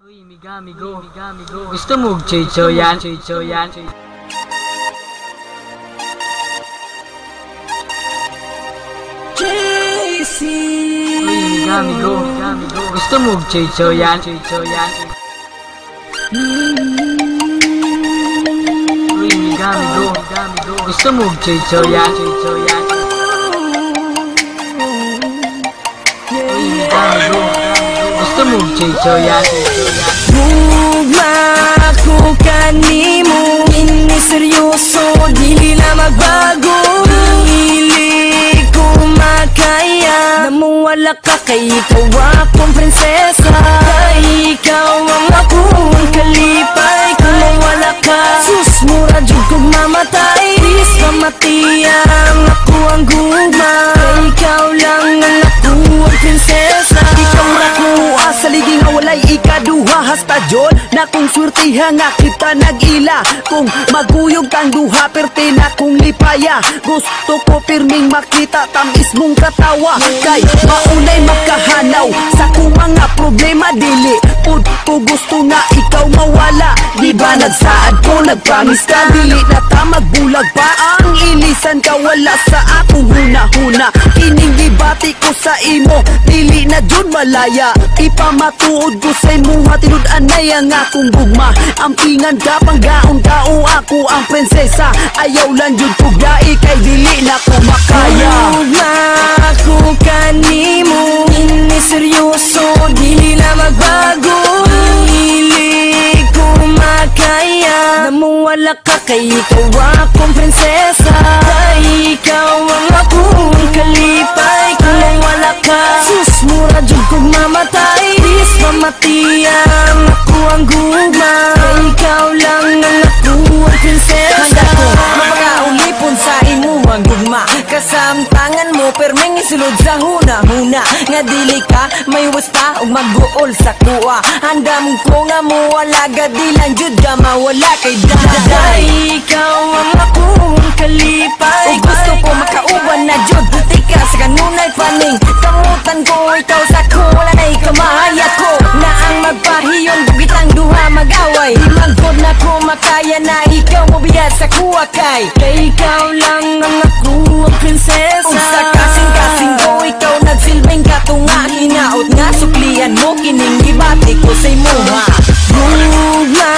Uy, miga-migo, gusto mo choy-choyan, choy-choyan, choy. JC. Uy, miga-migo, gusto mo choy-choyan, choy-choyan, choy. Uy, miga-migo, gusto mo choy-choyan, choy-choyan. Uy, miga-migo, gusto mo choy-choyan, choy-choyan. Gugma ko kanimo, ini seryoso, dili na magbago. Dili ko makaya, namuwala ka kay ikaw akong prinsesa. Kay ikaw ang akong kalipay, kung mawala ka, sus mura jud kong mamatay. Bis pamatiyang ako ang gugma, kay ikaw lang ang ako ang prinsesa. Ikaw ra ko sa liging walay ikaduha hasta John na kung swerte nga kita nag-ila. Kung maguyog tang duha perte na kung lipaya, gusto ko pirming makita tamis mong katawa. Kay maunay makahanaw sa kung mga problema, dili pud ko gusto nga ikaw mawala. Di ba nagsaad ko, nagpromise ka, dili na ta magbulag pa. Ang ilisan ka wala sa akong huna-huna, kining gibati ko sa imo, dili na jud malaya. Ipamatuod ko sa imuha, tinud-anay ang akong gugma. Ampingan ka panggaon tao, ako ang prinsesa. Ayaw lang jud ko gai, kay dili na ko makaya. Gugma ko kanimo, ini seryoso, dili na magbago. Dili ko makaya, namuwala ka kay ikaw akong prinsesa. Kay ikaw ang akong kalipay, kung mawala ka, sus mura jud kong mamatay. Bis pamatiyang ako ang gugma, kay ikaw lang ang ako ang prinsesa. Handa ko mapagaulipon sa imo ang gugma, kasamtangan mo permeng isulod sa huna-huna. Nga dili ka may wasta ug mag-uol sa kuha. Handam ko nga mo wala gadilan jud ka mawala kay daday. Ikaw ang akong kalipay, ug gusto ko makauban na jud tika sa kanunay paning. Kamutan ko ikaw sa ko, wala na ikamahaya ko na ang magpahiyon bugit ang duha mag-away. Di magpod na ko makaya na ikaw mo biyat sa kuha kay ikaw lang ang ako ang prinsesa. Ug sa kasing-kasing ko ikaw nagsilbing katunga, hinaot nga suklian mo kining gibati ko sa imo ha. Gugma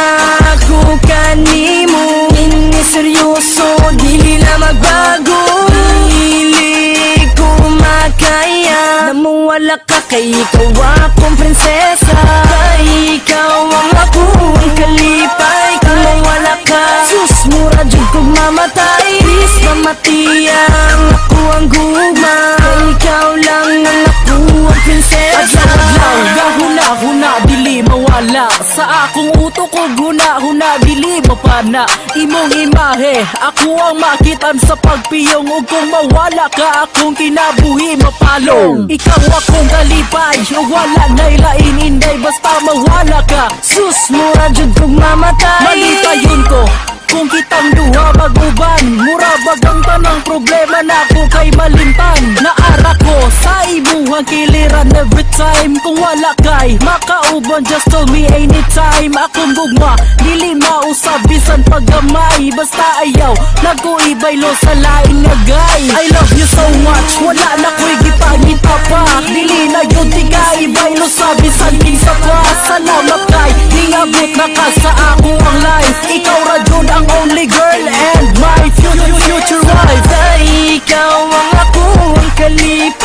ko kanimo, ini seryoso, dili na magbago. Dili ko makaya, namuwala ka kay ikaw akong prinsesa. Kay ikaw ang akong kalipay, kung mawala ka, sus mura jud kong mamatay. Bis pamatiyang ako ang gugma, kay ikaw lang ang ako ang prinsesa. Adlaw, gahuna-huna, dili mawala sa akong utok ko, huna-huna, dili mapana. Imong imahe, ako ang makitan sa pagpiyong, ug kung mawala ka, akong kinabuhi mapalong. Ikaw akong kalipay, ug wala na'y lain inday, basta mawala ka, sus mura jud kong mamatay. Malitayon ko kung kitang duha mag-uban, mura bagang tanang problema na ako kay malimtan. Naara ko sa imuhang kiliran every time, kung wala kay makauban, just tell me anytime. Akong gugma, dili mausab bisan paggamay, basta ayaw nagkuibaylo sa laing nga gay. I love you so much, wala na ko'y gipangita pa, dili na yun tigay baylo sa bisan kinsa pa. Salamat kay hingabot na ka sa ako ang life, ikaw ra jud ang only girl and my future wife. Ay, ikaw ang akong kalipay.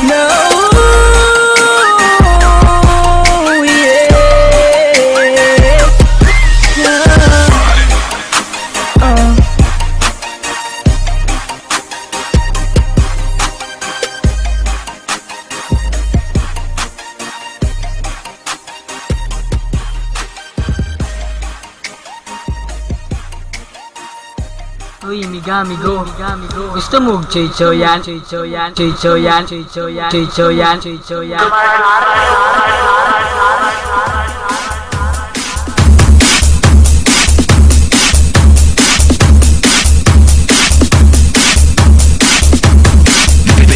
No, yeah. Uy, miga-migo, gusto mo choy-choyan, choy-choyan, choy-choyan, choy-choyan, choy-choyan, choy-choyan.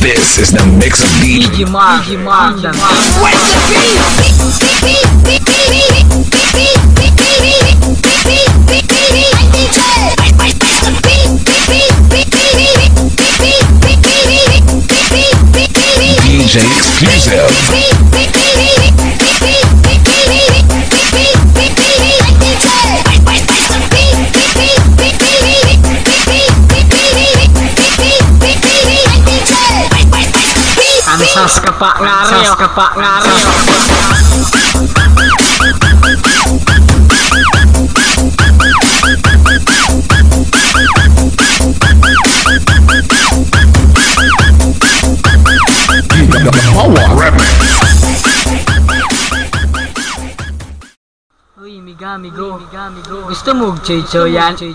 This is the mix of DJ Mark, Where's the DJ exclusive. Sas kapak ngareo, Uy, migo. Gusto mo choy-choyan? Uy,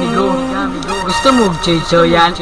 migo. Gusto mo choy-choyan?